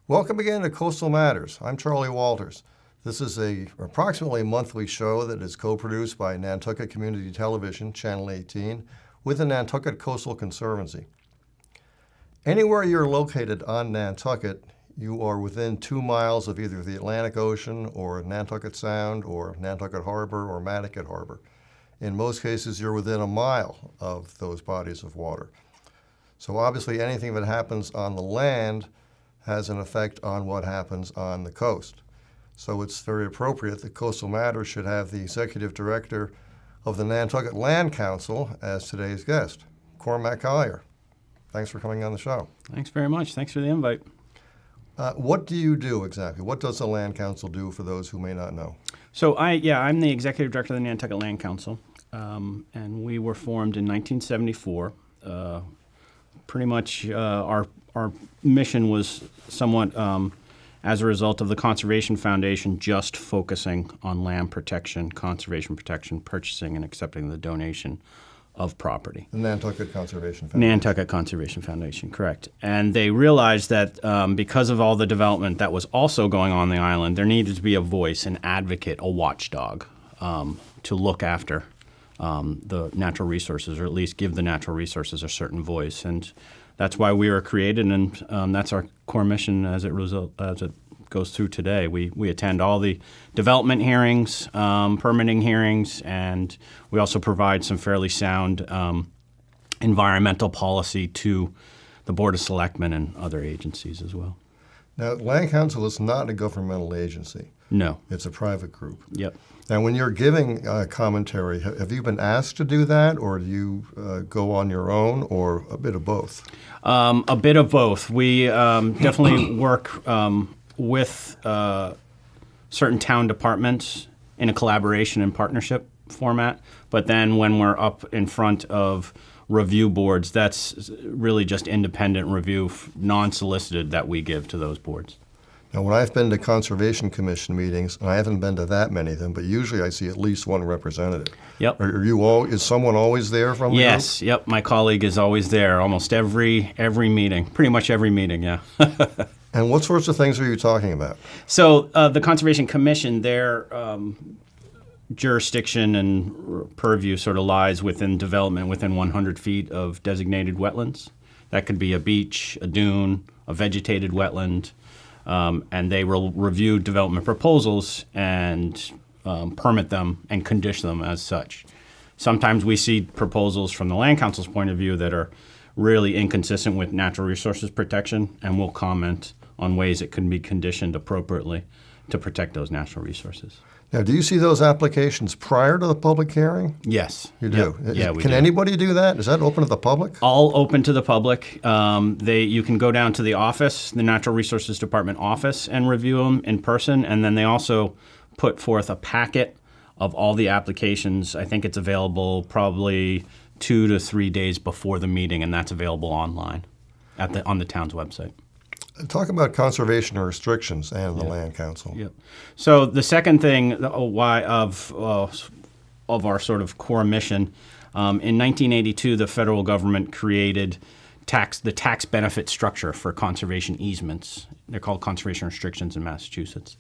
Welcome again to Coastal Matters. I'm Charlie Walters. This is a approximately monthly show that is co-produced by Nantucket Community Television, Channel 18, with the Nantucket Coastal Conservancy. Anywhere you're located on Nantucket, you are within 2 miles of either the Atlantic Ocean or Nantucket Sound or Nantucket Harbor or Nantucket Harbor. In most cases, you're within a mile of those bodies of water. So obviously anything that happens on the land has an effect on what happens on the coast. So it's very appropriate that Coastal Matters should have the Executive Director of the Nantucket Land Council as today's guest, Cormac Collier. Thanks for coming on the show. Thanks very much. Thanks for the invite. What do you do exactly? What does the Land Council do for those who may not know? So I'm the Executive Director of the Nantucket Land Council, and we were formed in 1974. Pretty much our mission was somewhat as a result of the Conservation Foundation just focusing on land protection, conservation protection, purchasing, and accepting the donation of property. The Nantucket Conservation Foundation. Nantucket Conservation Foundation, correct. And they realized that because of all the development that was also going on the island, there needed to be a voice, an advocate, a watchdog to look after the natural resources, or at least give the natural resources a certain voice. And that's why we were created, and that's our core mission as it goes through today. We attend all the development hearings, permitting hearings, and we also provide some fairly sound environmental policy to the Board of Selectmen and other agencies as well. Now, Land Council is not a governmental agency. No. It's a private group. Yep. Now, when you're giving commentary, have you been asked to do that, or do you go on your own, or a bit of both? A bit of both. We definitely work with certain town departments in a collaboration and partnership format. But then when we're up in front of review boards, that's really just independent review, non-solicited, that we give to those boards. Now, when I've been to Conservation Commission meetings, and I haven't been to that many of them, but usually I see at least one representative. Yep. Is someone always there from the group? Yes. Yep. My colleague is always there, almost every meeting, pretty much every meeting. Yeah. And what sorts of things are you talking about? So the Conservation Commission, their jurisdiction and purview sort of lies within development within 100 feet of designated wetlands. That could be a beach, a dune, a vegetated wetland. And they will review development proposals and permit them and condition them as such. Sometimes we see proposals from the Land Council's point of view that are really inconsistent with natural resources protection, and we'll comment on ways it can be conditioned appropriately to protect those natural resources. Now, do you see those applications prior to the public hearing? Yes. You do? Yep. Yeah, we Can do. anybody do that? Is that open to the public? All open to the public. You can go down to the office, the Natural Resources Department office, and review them in person. And then they also put forth a packet of all the applications. I think it's available probably 2 to 3 days before the meeting, and that's available online on the town's website. Talk about conservation restrictions and the Land Council. Yep. So the second thing of our sort of core mission, in 1982, the federal government created the tax benefit structure for conservation easements. They're called conservation restrictions in Massachusetts.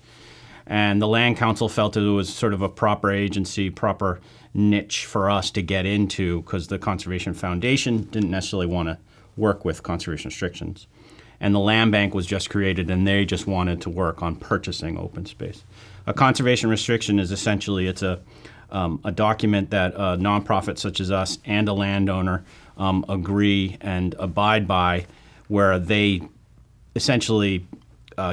And the Land Council felt it was sort of a proper agency, proper niche for us to get into, because the Conservation Foundation didn't necessarily want to work with conservation restrictions. And the Land Bank was just created, and they just wanted to work on purchasing open space. A conservation restriction is essentially it's a document that a nonprofit such as us and a landowner agree and abide by, where they essentially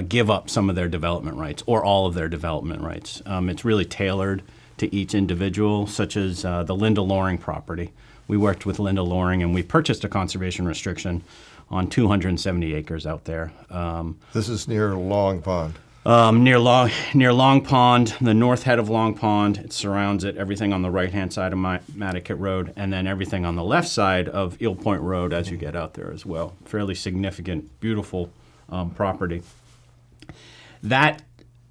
give up some of their development rights or all of their development rights. It's really tailored to each individual, such as the Linda Loring property. We worked with Linda Loring, and we purchased a conservation restriction on 270 acres out there. This is near Long Pond. Near Long Pond, the north head of Long Pond. It surrounds it, everything on the right-hand side of Nantucket Road, and then everything on the left side of Eel Point Road as you get out there as well. Fairly significant, beautiful property. That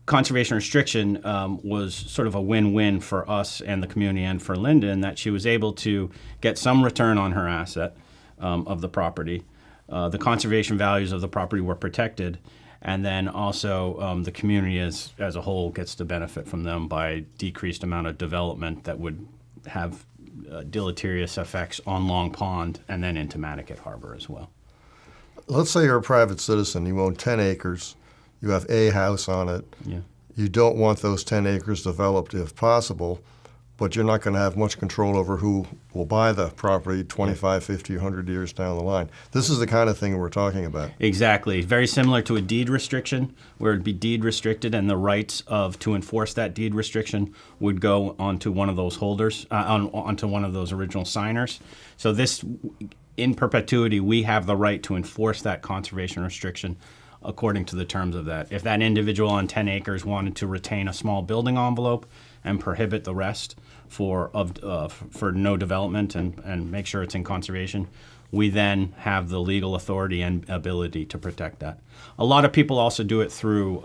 conservation restriction was sort of a win-win for us and the community and for Linda, in that she was able to get some return on her asset of the property. The conservation values of the property were protected, And then also the community as a whole gets to benefit from them by decreased amount of development that would have deleterious effects on Long Pond and then into Nantucket Harbor as well. Let's say you're a private citizen. You own 10 acres. You have a house on it. Yeah. You don't want those 10 acres developed if possible, but you're not going to have much control over who will buy the property 25, 50, 100 years down the line. This is the kind of thing we're talking about. Exactly. Very similar to a deed restriction, where it'd be deed restricted and the rights to enforce that deed restriction would go onto one of those holders, onto one of those original signers. So this, in perpetuity, we have the right to enforce that conservation restriction according to the terms of that. If that individual on 10 acres wanted to retain a small building envelope and prohibit the rest for no development and make sure it's in conservation, we then have the legal authority and ability to protect that. A lot of people also do it through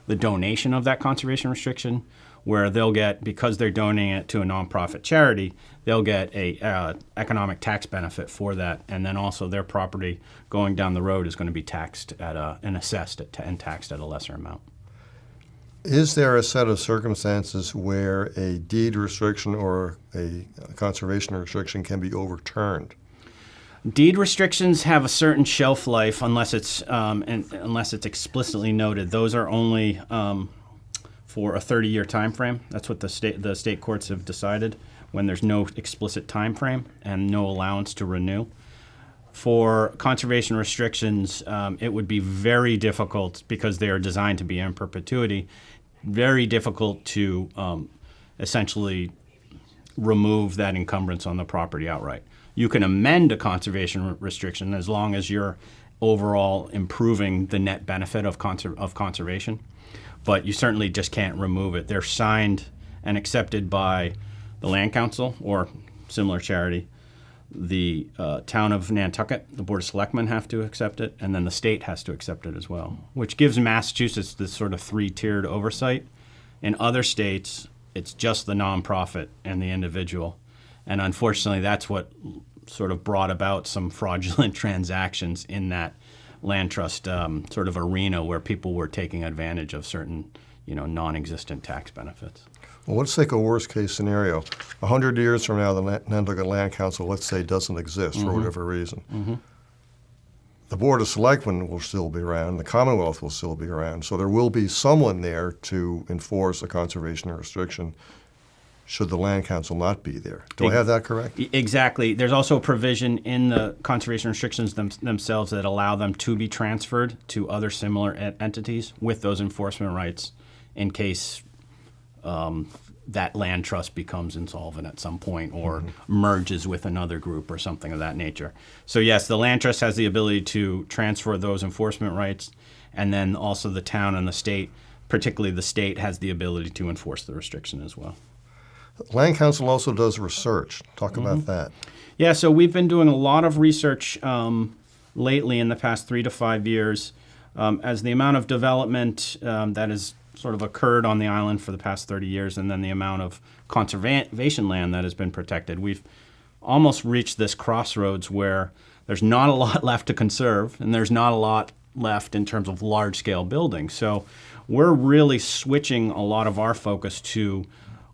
the donation of that conservation restriction, where they'll get, because they're donating it to a nonprofit charity, they'll get a economic tax benefit for that, and then also their property going down the road is going to be taxed and assessed and taxed at a lesser amount. Is there a set of circumstances where a deed restriction or a conservation restriction can be overturned? Deed restrictions have a certain shelf life unless it's explicitly noted. Those are only for a 30-year time frame. That's what the state courts have decided, when there's no explicit time frame and no allowance to renew. For conservation restrictions, it would be very difficult, because they are designed to be in perpetuity, very difficult to essentially remove that encumbrance on the property outright. You can amend a conservation restriction as long as you're overall improving the net benefit of conservation, but you certainly just can't remove it. They're signed and accepted by the Land Council or similar charity. The town of Nantucket, the Board of Selectmen have to accept it, and then the state has to accept it as well, which gives Massachusetts this sort of three-tiered oversight. In other states, it's just the nonprofit and the individual. And unfortunately, that's what sort of brought about some fraudulent transactions in that land trust sort of arena, where people were taking advantage of certain, non-existent tax benefits. Well, let's take a worst-case scenario. 100 years from now, the Nantucket Land Council, let's say, doesn't exist for whatever reason. Mm-hmm. The Board of Selectmen will still be around. The Commonwealth will still be around. So there will be someone there to enforce a conservation restriction should the Land Council not be there. Do I have that correct? Exactly. There's also a provision in the conservation restrictions themselves that allow them to be transferred to other similar entities with those enforcement rights in case that land trust becomes insolvent at some point or merges with another group or something of that nature. So yes, the land trust has the ability to transfer those enforcement rights, and then also the town and the state, particularly the state, has the ability to enforce the restriction as well. Land Council also does research. Talk about that. Yeah, so we've been doing a lot of research lately in the past 3 to 5 years as the amount of development that has sort of occurred on the island for the past 30 years, and then the amount of conservation land that has been protected. We've almost reached this crossroads where there's not a lot left to conserve, and there's not a lot left in terms of large-scale buildings. So we're really switching a lot of our focus to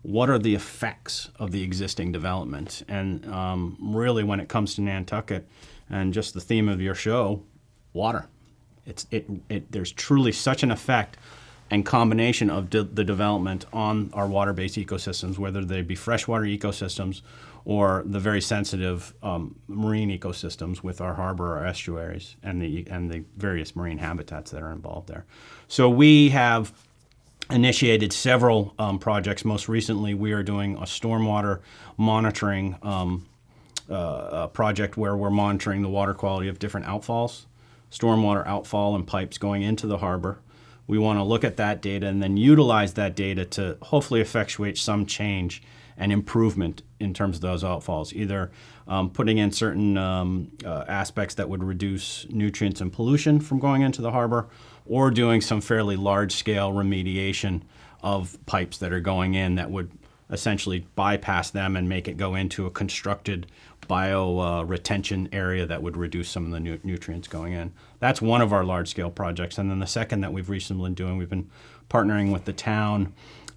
what are the effects of the existing development. And really, when it comes to Nantucket, and just the theme of your show, water. There's truly such an effect and combination of the development on our water-based ecosystems, whether they be freshwater ecosystems or the very sensitive marine ecosystems with our harbor, our estuaries, and the various marine habitats that are involved there. So we have initiated several projects. Most recently, we are doing a stormwater monitoring project where we're monitoring the water quality of different outfalls, stormwater outfall and pipes going into the harbor. We want to look at that data and then utilize that data to hopefully effectuate some change and improvement in terms of those outfalls, either putting in certain aspects that would reduce nutrients and pollution from going into the harbor, or doing some fairly large-scale remediation of pipes that are going in that would essentially bypass them and make it go into a constructed bio retention area that would reduce some of the nutrients going in. That's one of our large-scale projects. And then the second that we've recently been doing, we've been partnering with the town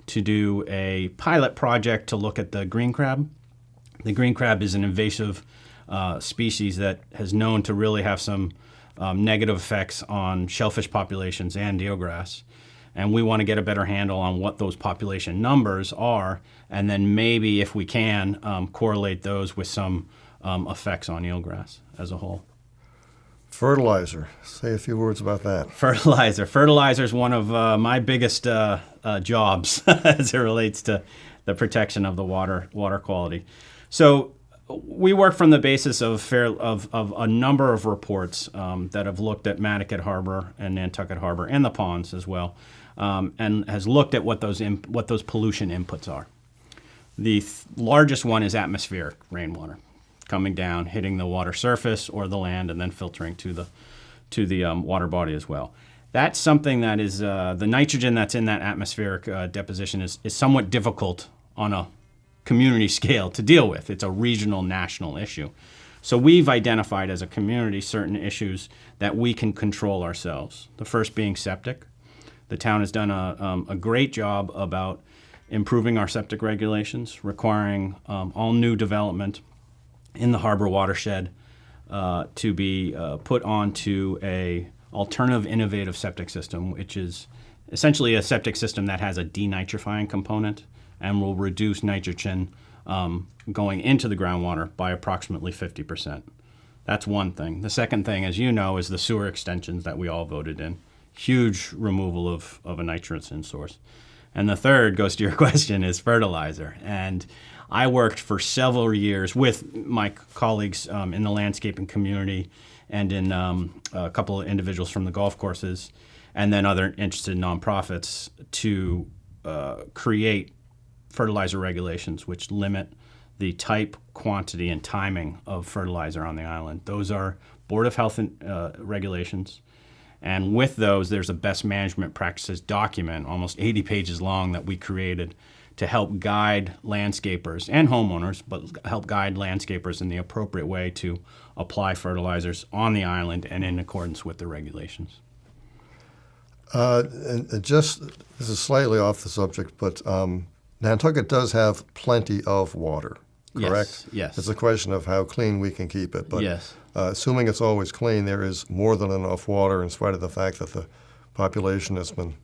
to do a pilot project to look at the green crab. The green crab is an invasive species that has known to really have some negative effects on shellfish populations and eelgrass. And we want to get a better handle on what those population numbers are, and then maybe, if we can, correlate those with some effects on eelgrass as a whole. Fertilizer. Say a few words about that. Fertilizer. Fertilizer is one of my biggest jobs as it relates to the protection of the water quality. So we work from the basis of a number of reports that have looked at Nantucket Harbor and Nantucket Harbor and the ponds as well, and has looked at what those pollution inputs are. The largest one is atmospheric rainwater coming down, hitting the water surface or the land, and then filtering to the water body as well. That's something that is the nitrogen that's in that atmospheric deposition is somewhat difficult on a community scale to deal with. It's a regional, national issue. So we've identified as a community certain issues that we can control ourselves. The first being septic. The town has done a great job about improving our septic regulations, requiring all new development in the harbor watershed to be put onto a alternative innovative septic system, which is essentially a septic system that has a denitrifying component and will reduce nitrogen going into the groundwater by approximately 50%. That's one thing. The second thing, as you know, is the sewer extensions that we all voted in. Huge removal of a nitrogen source. And the third goes to your question, is fertilizer. And I worked for several years with my colleagues in the landscaping community and in a couple of individuals from the golf courses and then other interested nonprofits to create fertilizer regulations which limit the type, quantity, and timing of fertilizer on the island. Those are Board of Health regulations. And with those, there's a best management practices document, almost 80 pages long, that we created to help guide landscapers and homeowners, but help guide landscapers in the appropriate way to apply fertilizers on the island and in accordance with the regulations. And just, this is slightly off the subject, but Nantucket does have plenty of water, correct? Yes. It's a question of how clean we can keep it. But yes. Assuming it's always clean, there is more than enough water in spite of the fact that the population has been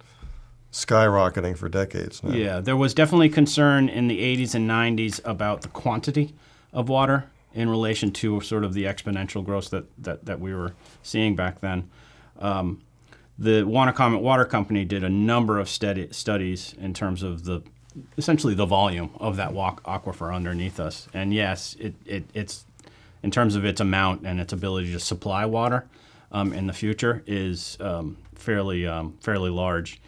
skyrocketing for decades now. Yeah, there was definitely concern in the 80s and 90s about the quantity of water in relation to sort of the exponential growth that we were seeing back then. The Wanacommet Water Company did a number of studies in terms of essentially the volume of that aquifer underneath us. And yes, it's in terms of its amount and its ability to supply water in the future is fairly large.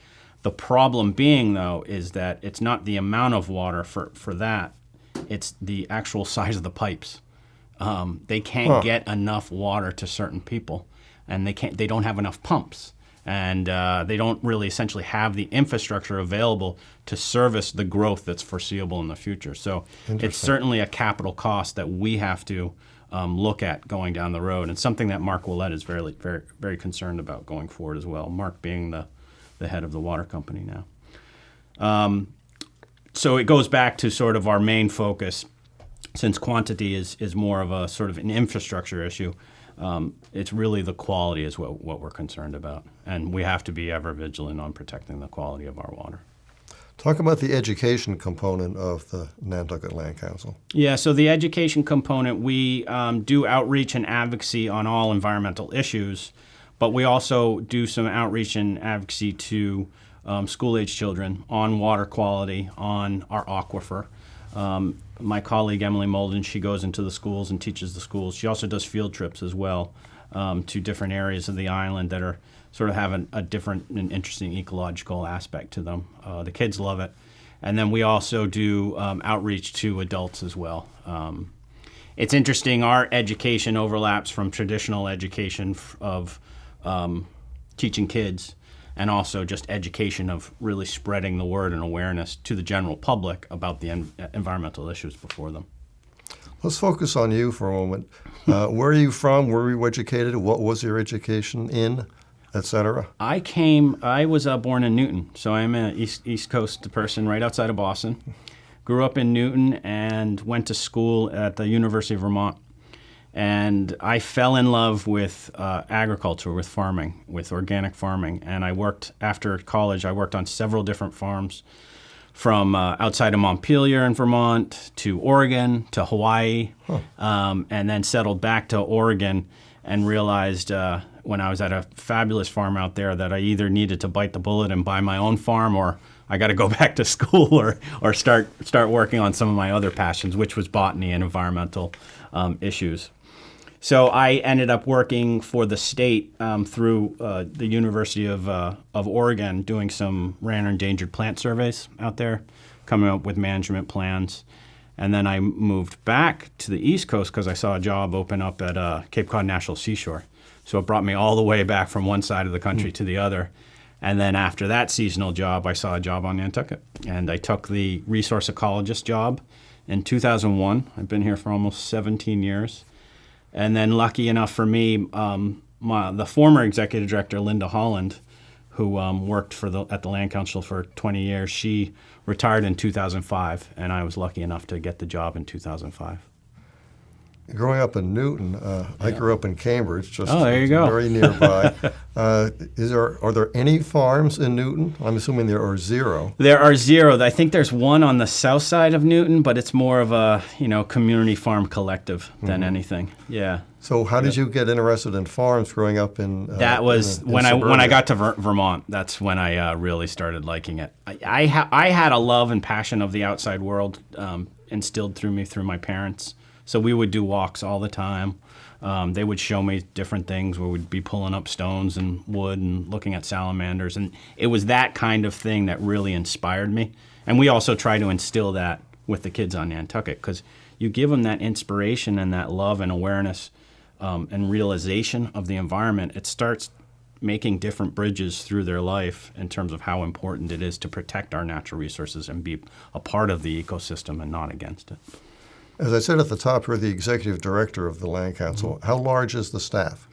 The problem being, though, is that it's not the amount of water for that, it's the actual size of the pipes. They can't get enough water to certain people, and they don't have enough pumps. And they don't really essentially have the infrastructure available to service the growth that's foreseeable in the future. So it's certainly a capital cost that we have to look at going down the road, and something that Mark Willett is very, very, very concerned about going forward as well, Mark being the head of the water company now. So it goes back to sort of our main focus, since quantity is more of a sort of an infrastructure issue. It's really the quality is what we're concerned about, and we have to be ever vigilant on protecting the quality of our water. Talk about the education component of the Nantucket Land Council. Yeah, so the education component, we do outreach and advocacy on all environmental issues, but we also do some outreach and advocacy to school-age children on water quality, on our aquifer. My colleague, Emily Molden, she goes into the schools and teaches the schools. She also does field trips as well to different areas of the island that are sort of have a different and interesting ecological aspect to them. The kids love it. And then we also do outreach to adults as well. It's interesting, our education overlaps from traditional education of teaching kids and also just education of really spreading the word and awareness to the general public about the environmental issues before them. Let's focus on you for a moment. Where are you from? Where were you educated? What was your education in, etc.? I was born in Newton, so I'm an East Coast person right outside of Boston. Grew up in Newton and went to school at the University of Vermont. And I fell in love with agriculture, with farming, with organic farming. And after college, I worked on several different farms, from outside of Montpelier in Vermont to Oregon to Hawaii, and then settled back to Oregon and realized when I was at a fabulous farm out there that I either needed to bite the bullet and buy my own farm, or I got to go back to school or start working on some of my other passions, which was botany and environmental issues. So I ended up working for the state through the University of Oregon, doing some rare and endangered plant surveys out there, coming up with management plans. And then I moved back to the East Coast because I saw a job open up at Cape Cod National Seashore. So it brought me all the way back from one side of the country to the other. And then after that seasonal job, I saw a job on Nantucket. And I took the resource ecologist job in 2001. I've been here for almost 17 years. And then lucky enough for me, the former executive director, Linda Holland, who worked at the Land Council for 20 years, she retired in 2005, and I was lucky enough to get the job in 2005. Growing up in Newton, I grew up in Cambridge, just there you go. very nearby. Are there any farms in Newton? I'm assuming there are zero. There are zero. I think there's one on the south side of Newton, but it's more of a community farm collective than anything. Yeah. So how did you get interested in farms growing up in? That was in when suburbia? I got to Vermont. That's when I really started liking it. I had a love and passion of the outside world instilled through me through my parents. So we would do walks all the time. They would show me different things where we'd be pulling up stones and wood and looking at salamanders. And it was that kind of thing that really inspired me. And we also try to instill that with the kids on Nantucket, because you give them that inspiration and that love and awareness and realization of the environment. It starts making different bridges through their life in terms of how important it is to protect our natural resources and be a part of the ecosystem and not against it. As I said at the top, you're the executive director of the Land Council. How large is the staff?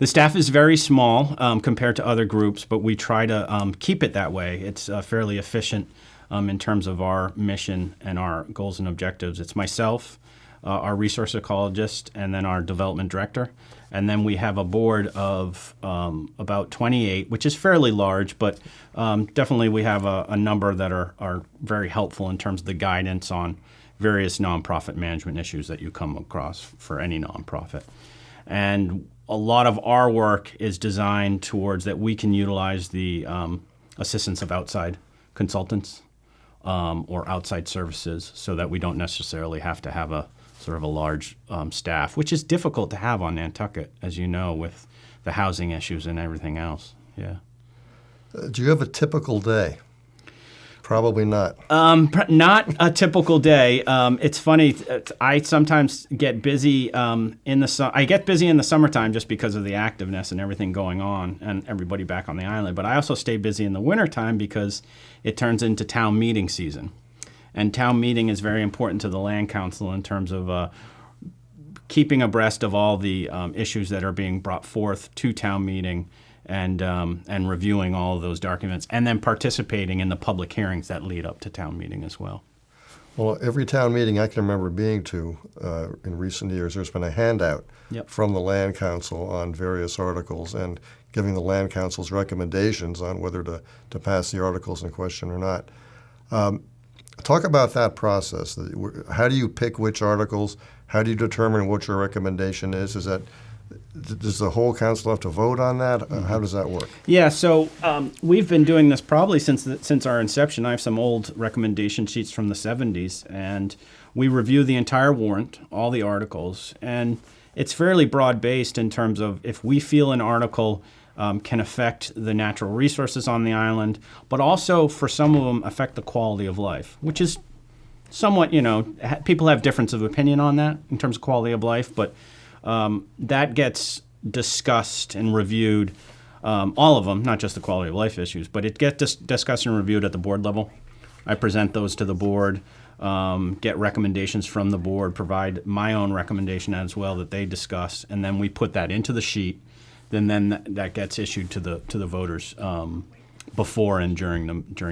The staff is very small compared to other groups, but we try to keep it that way. It's fairly efficient in terms of our mission and our goals and objectives. It's myself, our resource ecologist, and then our development director. And then we have a board of about 28, which is fairly large, but definitely we have a number that are very helpful in terms of the guidance on various nonprofit management issues that you come across for any nonprofit. And a lot of our work is designed towards that we can utilize the assistance of outside consultants or outside services, so that we don't necessarily have to have a sort of a large staff, which is difficult to have on Nantucket, as you know, with the housing issues and everything else. Yeah. Do you have a typical day? Probably not. Not a typical day. It's funny. I sometimes get busy in the I get busy in the summertime just because of the activeness and everything going on and everybody back on the island. But I also stay busy in the wintertime because it turns into town meeting season. And town meeting is very important to the Land Council in terms of keeping abreast of all the issues that are being brought forth to town meeting, and reviewing all of those documents, and then participating in the public hearings that lead up to town meeting as well. Well, every town meeting I can remember being to in recent years, there's been a handout from the Land Council on various articles and giving the Land Council's recommendations on whether to pass the articles in question or not. Talk about that process. How do you pick which articles? How do you determine what your recommendation is? Does the whole council have to vote on that? How does that work? Yeah, so we've been doing this probably since our inception. I have some old recommendation sheets from the 70s, and we review the entire warrant, all the articles, and it's fairly broad-based in terms of if we feel an article can affect the natural resources on the island, but also for some of them affect the quality of life, which is somewhat, people have difference of opinion on that in terms of quality of life, but that gets discussed and reviewed all of them, not just the quality of life issues, but it gets discussed and reviewed at the board level. I present those to the board, get recommendations from the board, provide my own recommendation as well that they discuss, and then we put that into the sheet. Then that gets issued to the voters before and during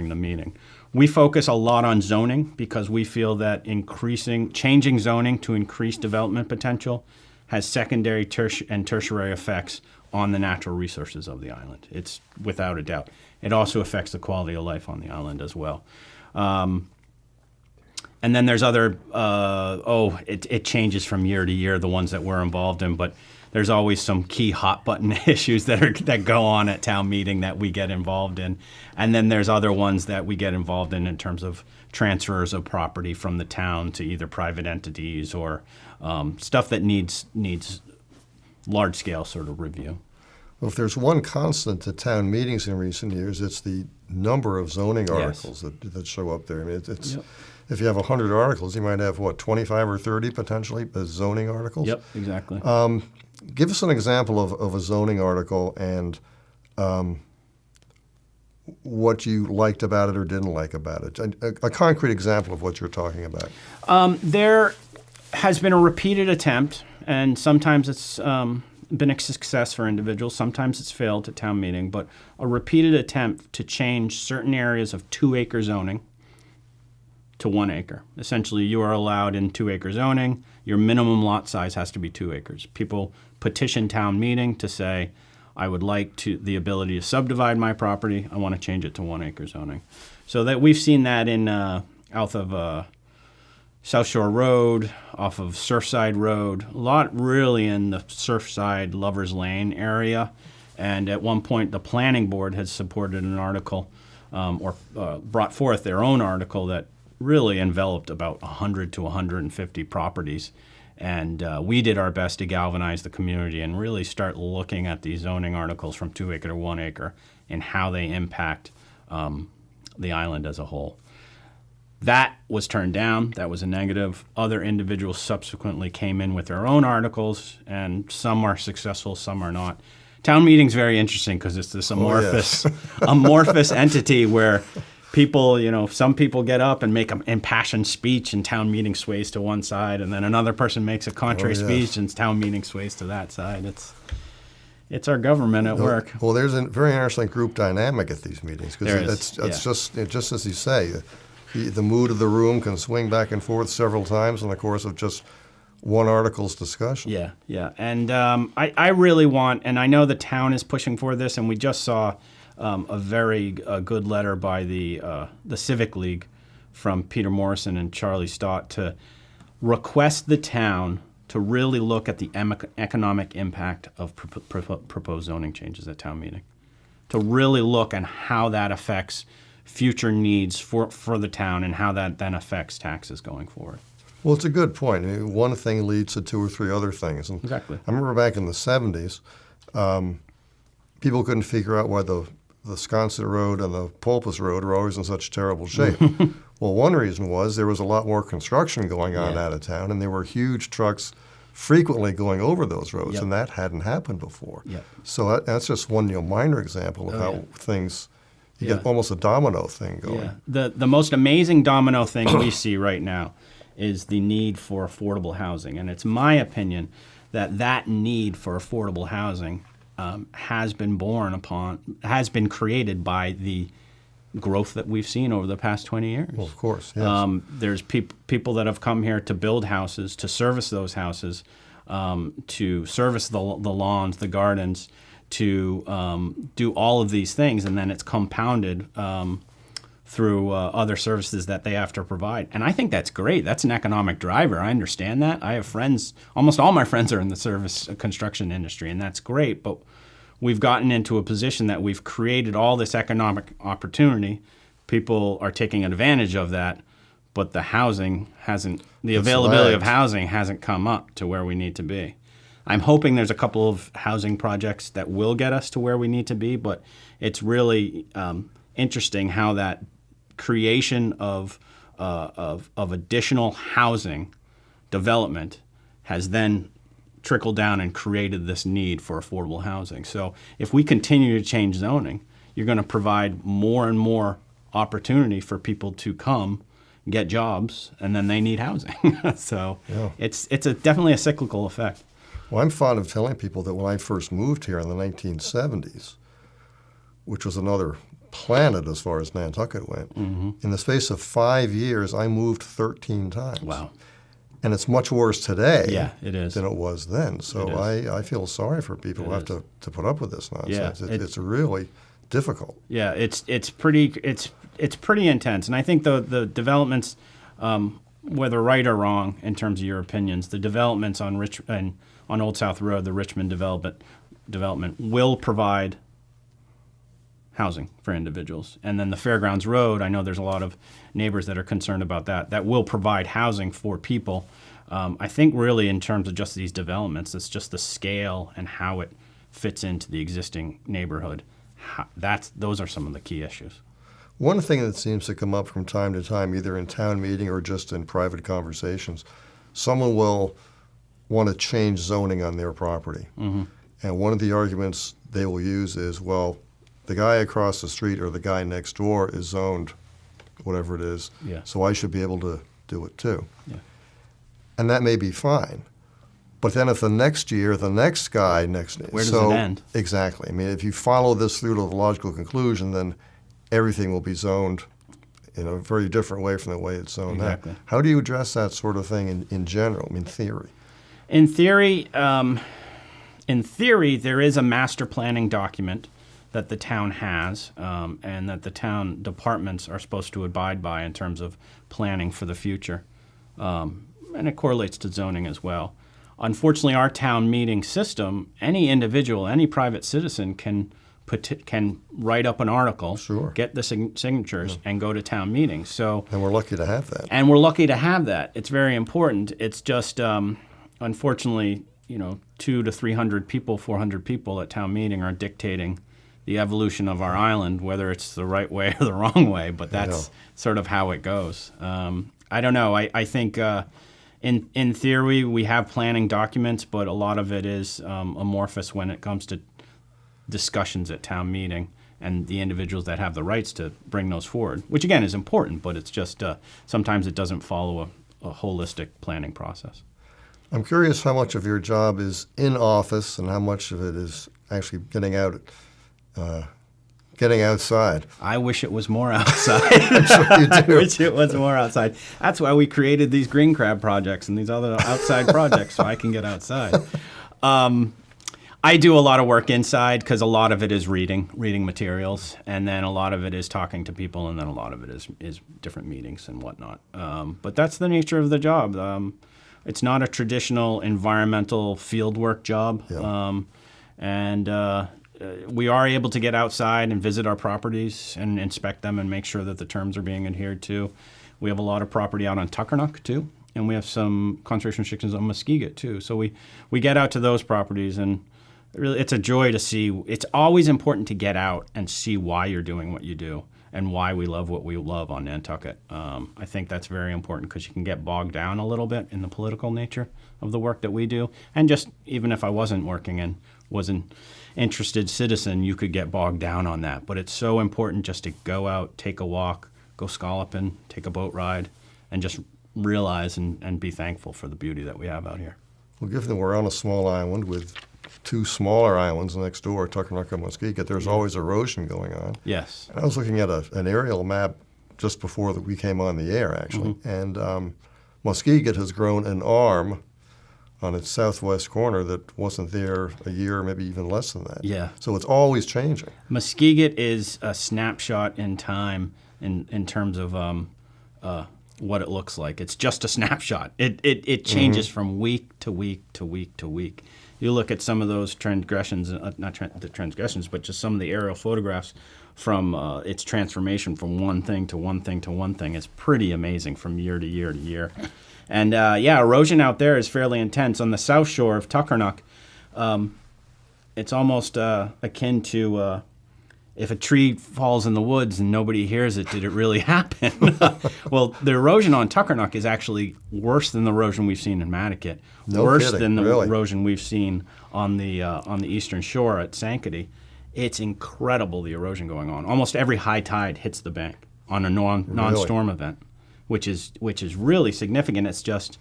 the meeting. We focus a lot on zoning because we feel that changing zoning to increase development potential has secondary and tertiary effects on the natural resources of the island. It's without a doubt. It also affects the quality of life on the island as well. And then there's other, it changes from year to year, the ones that we're involved in, but there's always some key hot button issues that go on at town meeting that we get involved in. And then there's other ones that we get involved in terms of transfers of property from the town to either private entities or stuff that needs large scale sort of review. Well, if there's one constant at town meetings in recent years, it's the number of zoning articles that show up there. I mean, it's Yep. If you have 100 articles, you might have, 25 or 30 potentially as zoning articles? Yep, exactly. Give us an example of a zoning article and what you liked about it or didn't like about it. A concrete example of what you're talking about. There has been a repeated attempt, and sometimes it's been a success for individuals, sometimes it's failed at town meeting, but a repeated attempt to change certain areas of 2-acre zoning to 1 acre. Essentially, you are allowed in 2-acre zoning. Your minimum lot size has to be 2 acres. People petition town meeting to say, I would like the ability to subdivide my property. I want to change it to 1-acre zoning. So that we've seen that in out of South Shore Road, off of Surfside Road, a lot really in the Surfside Lovers Lane area. And at one point, the planning board has supported an article or brought forth their own article that really enveloped about 100 to 150 properties. And we did our best to galvanize the community and really start looking at these zoning articles from 2-acre to 1 acre and how they impact the island as a whole. That was turned down. That was a negative. Other individuals subsequently came in with their own articles, and some are successful, some are not. Town meeting's very interesting because it's this amorphous, amorphous entity where people, some people get up and make an impassioned speech and town meeting sways to one side, and then another person makes a contrary speech and town meeting sways to that side. It's our government at work. Well, there's a very interesting group dynamic at these meetings because it's just as you say, the mood of the room can swing back and forth several times in the course of just one article's discussion. Yeah. And I really want, and I know the town is pushing for this, and we just saw a very good letter by the Civic League from Peter Morrison and Charlie Stott to request the town to really look at the economic impact of proposed zoning changes at town meeting, to really look at how that affects future needs for the town and how that then affects taxes going forward. Well, it's a good point. I mean, one thing leads to 2 or 3 other things. And exactly. I remember back in the 70s, people couldn't figure out why the Sconset Road and the Pulpus Road are always in such terrible shape. Well, one reason was there was a lot more construction going on out of town, and there were huge trucks frequently going over those roads, and that hadn't happened before. So that's just one minor example of how things, you get almost a domino thing going. The most amazing domino thing we see right now is the need for affordable housing. And it's my opinion that need for affordable housing has been created by the growth that we've seen over the past 20 years. Well, of course, yes. There's people that have come here to build houses, to service those houses, to service the lawns, the gardens, to do all of these things, and then it's compounded through other services that they have to provide. And I think that's great. That's an economic driver. I understand that. I have friends, almost all my friends are in the service construction industry, and that's great. But we've gotten into a position that we've created all this economic opportunity. People are taking advantage of that, but the housing hasn't, the availability of housing hasn't come up to where we need to be. I'm hoping there's a couple of housing projects that will get us to where we need to be, but it's really interesting how that creation of additional housing development has then trickled down and created this need for affordable housing. So if we continue to change zoning, you're going to provide more and more opportunity for people to come, get jobs, and then they need housing. So Yeah. it's definitely a cyclical effect. Well, I'm fond of telling people that when I first moved here in the 1970s, which was another planet as far as Nantucket went, in the space of 5 years, I moved 13 times. Wow. And it's much worse today Yeah, it is. than it was then. So It is. I feel sorry for people who have to put up with this nonsense. Yeah, It's really difficult. Yeah, it's pretty intense, and I think the developments, whether right or wrong in terms of your opinions, the developments on on Old South Road, the Richmond development will provide housing for individuals, and then the Fairgrounds Road, I know there's a lot of neighbors that are concerned about that. That will provide housing for people. I think really in terms of just these developments, it's just the scale and how it fits into the existing neighborhood. Those are some of the key issues. One thing that seems to come up from time to time, either in town meeting or just in private conversations, someone will want to change zoning on their property. And one of the arguments they will use is, well, the guy across the street or the guy next door is zoned whatever it is, Yeah. so I should be able to do it too. Yeah. And that may be fine. But then if the next year, the next guy next... Where does it end? Exactly. I mean, if you follow this through to the logical conclusion, then everything will be zoned in a very different way from the way it's zoned Exactly. now. How do you address that sort of thing in general, I mean, theory? In theory, there is a master planning document that the town has, and that the town departments are supposed to abide by in terms of planning for the future, and it correlates to zoning as well. Unfortunately, our town meeting system, any individual, any private citizen can write up an article, Sure. get the signatures, and go to town meetings. So, And we're lucky to have that. and we're lucky to have that. It's very important. It's just, unfortunately, 200 to 300 people, 400 people at town meeting are dictating the evolution of our island, whether it's the right way or the wrong way. But that's sort of how it goes. I don't know. I think in theory we have planning documents, but a lot of it is amorphous when it comes to discussions at town meeting and the individuals that have the rights to bring those forward, which again is important, but it's just sometimes it doesn't follow a holistic planning process. I'm curious how much of your job is in office and how much of it is actually getting outside. I wish it was more outside. I'm sure you I do. wish it was more outside. That's why we created these green crab projects and these other outside projects, so I can get outside. I do a lot of work inside because a lot of it is reading materials, and then a lot of it is talking to people, and then a lot of it is different meetings and whatnot. But that's the nature of the job. It's not a traditional environmental fieldwork job, we are able to get outside and visit our properties and inspect them and make sure that the terms are being adhered to. We have a lot of property out on Tuckernuck too, and we have some conservation restrictions on Muskeget too. So we get out to those properties, and really it's a joy to see. It's always important to get out and see why you're doing what you do and why we love what we love on Nantucket. I think that's very important because you can get bogged down a little bit in the political nature of the work that we do. And just even if I wasn't working and was an interested citizen, you could get bogged down on that. But it's so important just to go out, take a walk, go scalloping, take a boat ride, and just realize and be thankful for the beauty that we have out here. Well, given that we're on a small island with two smaller islands next door, Tuckernuck and Muskeget, there's always erosion going on. Yes. I was looking at an aerial map just before we came on the air, actually, and Muskeget has grown an arm on its southwest corner that wasn't there a year, maybe even less than that. Yeah. So it's always changing. Muskeget is a snapshot in time in terms of what it looks like. It's just a snapshot. It changes from week to week to week to week. You look at some of those transgressions, the transgressions, but just some of the aerial photographs from its transformation from one thing to one thing to one thing. It's pretty amazing from year to year to year. And erosion out there is fairly intense. On the south shore of Tuckernuck, it's almost akin to if a tree falls in the woods and nobody hears it, did it really happen? Well, the erosion on Tuckernuck is actually worse than the erosion we've seen in Nantucket. No worse kidding, than the really? erosion we've seen on the eastern shore at Sankaty. It's incredible, the erosion going on. Almost every high tide hits the bank on a non-storm event, which is really significant. It's just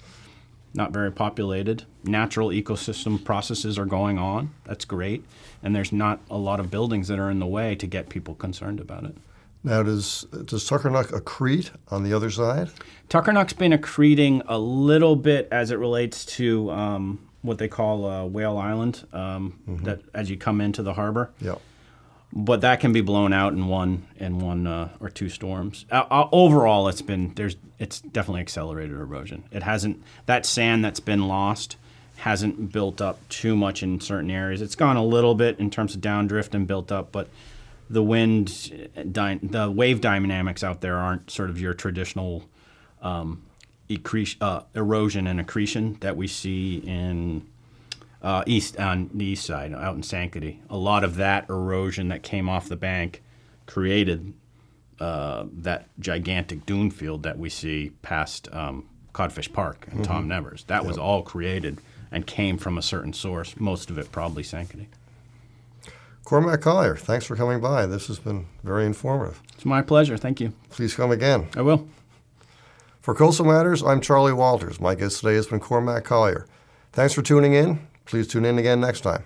not very populated. Natural ecosystem processes are going on. That's great. And there's not a lot of buildings that are in the way to get people concerned about it. Now, does Tuckernuck accrete on the other side? Tuckernuck's been accreting a little bit as it relates to what they call Whale Island, that as you come into the harbor. Yeah. But that can be blown out in one or two storms. Overall, it's definitely accelerated erosion. It hasn't, that sand that's been lost hasn't built up too much in certain areas. It's gone a little bit in terms of downdrift and built up, but the the wave dynamics out there aren't sort of your traditional erosion and accretion that we see in on the east side, out in Sankaty. A lot of that erosion that came off the bank created that gigantic dune field that we see past Codfish Park and Tom Nevers. That was all created and came from a certain source, most of it probably Sankaty. Cormac Collier, thanks for coming by. This has been very informative. It's my pleasure. Thank you. Please come again. I will. For Coastal Matters, I'm Charlie Walters. My guest today has been Cormac Collier. Thanks for tuning in. Please tune in again next time.